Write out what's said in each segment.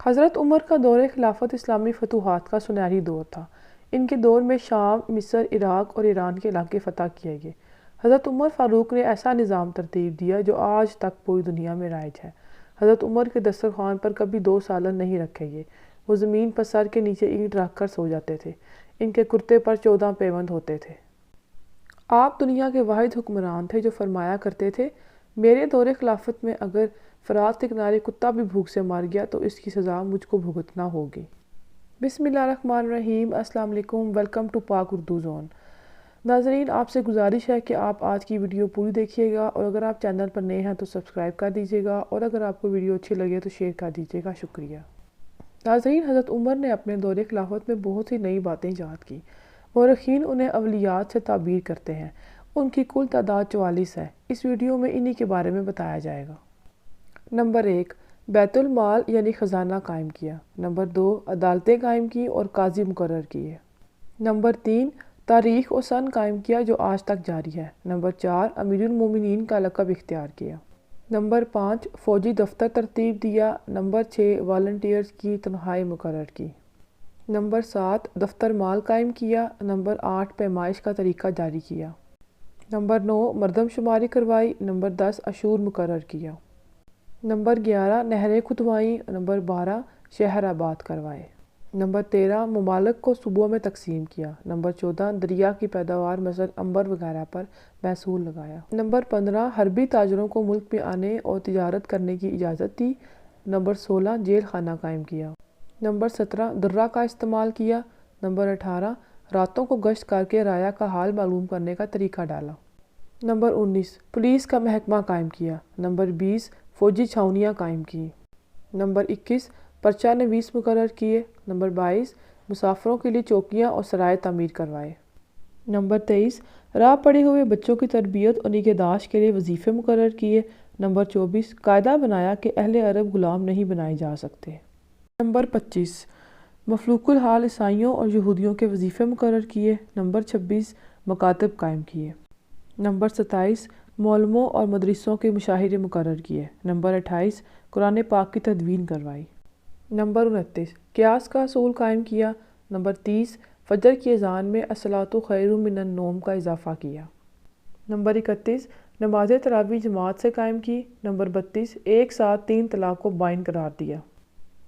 حضرت عمر کا دور خلافت اسلامی فتوحات کا سنہری دور تھا۔ ان کے دور میں شام، مصر، عراق اور ایران کے علاقے فتح کیے گئے۔ حضرت عمر فاروق نے ایسا نظام ترتیب دیا جو آج تک پوری دنیا میں رائج ہے۔ حضرت عمر کے دسترخوان پر کبھی 2 سالن نہیں رکھے گئے۔ وہ زمین پر سر کے نیچے اینٹ رکھ کر سو جاتے تھے۔ ان کے کرتے پر 14 پیوند ہوتے تھے۔ آپ دنیا کے واحد حکمران تھے جو فرمایا کرتے تھے، میرے دور خلافت میں اگر فرات کے کنارے کتا بھی بھوک سے مر گیا تو اس کی سزا مجھ کو بھگتنا ہوگی۔ بسم اللہ الرحمن الرحیم۔ السلام علیکم، ویلکم ٹو پاک اردو زون۔ ناظرین، آپ سے گزارش ہے کہ آپ آج کی ویڈیو پوری دیکھیے گا، اور اگر آپ چینل پر نئے ہیں تو سبسکرائب کر دیجیے گا، اور اگر آپ کو ویڈیو اچھی لگے تو شیئر کر دیجیے گا۔ شکریہ۔ ناظرین، حضرت عمر نے اپنے دور خلافت میں بہت سی نئی باتیں ایجاد کی۔ مورخین انہیں اولیات سے تعبیر کرتے ہیں۔ ان کی کل تعداد 44 ہے۔ اس ویڈیو میں انہی کے بارے میں بتایا جائے گا۔ نمبر 1، بیت المال یعنی خزانہ قائم کیا۔ نمبر 2، عدالتیں قائم کی اور قاضی مقرر کیے۔ نمبر 3، تاریخ و سن قائم کیا جو آج تک جاری ہے۔ نمبر 4، امیر المومنین کا لقب اختیار کیا۔ نمبر 5، فوجی دفتر ترتیب دیا۔ نمبر 6، والنٹیئرز کی تنخواہیں مقرر کی۔ نمبر 7، دفتر مال قائم کیا۔ نمبر 8، پیمائش کا طریقہ جاری کیا۔ نمبر 9، مردم شماری کروائی۔ نمبر 10، عشور مقرر کیا۔ نمبر 11، نہریں کھدوائیں۔ نمبر 12، شہر آباد کروائے۔ نمبر 13، ممالک کو صوبوں میں تقسیم کیا۔ نمبر 14، دریا کی پیداوار مثلا عنبر وغیرہ پر محصول لگایا۔ نمبر 15، حربی تاجروں کو ملک میں آنے اور تجارت کرنے کی اجازت دی۔ نمبر 16، جیل خانہ قائم کیا۔ نمبر 17، درہ کا استعمال کیا۔ نمبر 18، راتوں کو گشت کر کے رعایا کا حال معلوم کرنے کا طریقہ ڈالا۔ نمبر 19، پولیس کا محکمہ قائم کیا۔ نمبر 20، فوجی چھاؤنیاں قائم کی۔ نمبر 21، پرچہ نویس مقرر کیے۔ نمبر 22، مسافروں کے لیے چوکیاں اور سرائے تعمیر کروائے۔ نمبر 23، راہ پڑے ہوئے بچوں کی تربیت اور نگہداشت کے لیے وظیفے مقرر کیے۔ نمبر 24، قاعدہ بنایا کہ اہل عرب غلام نہیں بنائے جا سکتے۔ نمبر 25، مفلوق الحال عیسائیوں اور یہودیوں کے وظیفے مقرر کیے۔ نمبر 26، مکاتب قائم کیے۔ نمبر 27، معلموں اور مدرسوں کے مشاہرے مقرر کیے۔ نمبر 28، قرآن پاک کی تدوین کروائی۔ نمبر 29، قیاس کا اصول قائم کیا۔ نمبر 30، فجر کی اذان میں الصلاۃ خیر من النوم کا اضافہ کیا۔ نمبر 31، نماز تراویح جماعت سے قائم کی۔ نمبر 32، ایک ساتھ 3 طلاق کو بائن قرار دیا۔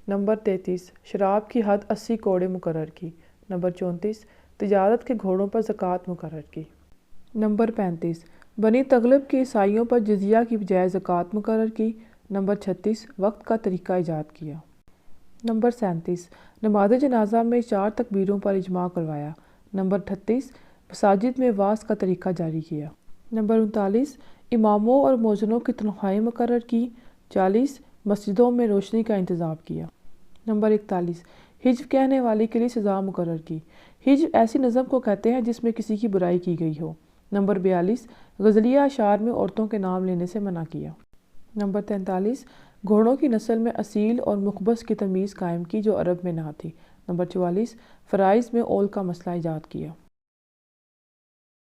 نمبر 33، شراب کی حد 80 کوڑے مقرر کی۔ نمبر 34، تجارت کے گھوڑوں پر زکوٰۃ مقرر کی۔ نمبر 35، بنی تغلب کے عیسائیوں پر جزیہ کی بجائے زکوٰۃ مقرر کی۔ نمبر 36، وقت کا طریقہ ایجاد کیا۔ نمبر 37، نماز جنازہ میں 4 تکبیروں پر اجماع کروایا۔ نمبر 38، مساجد میں وعظ کا طریقہ جاری کیا۔ نمبر 39، اماموں اور مؤذنوں کی تنخواہیں مقرر کی۔ 40، مسجدوں میں روشنی کا انتظام کیا۔ نمبر 41، حجو کہنے والے کے لیے سزا مقرر کی۔ حجو ایسی نظم کو کہتے ہیں جس میں کسی کی برائی کی گئی ہو۔ نمبر 42، غزلیہ اشعار میں عورتوں کے نام لینے سے منع کیا۔ نمبر 43، گھوڑوں کی نسل میں اصیل اور مخبص کی تمیز قائم کی جو عرب میں نہ تھی۔ نمبر 44، فرائض میں اول کا مسئلہ ایجاد کیا۔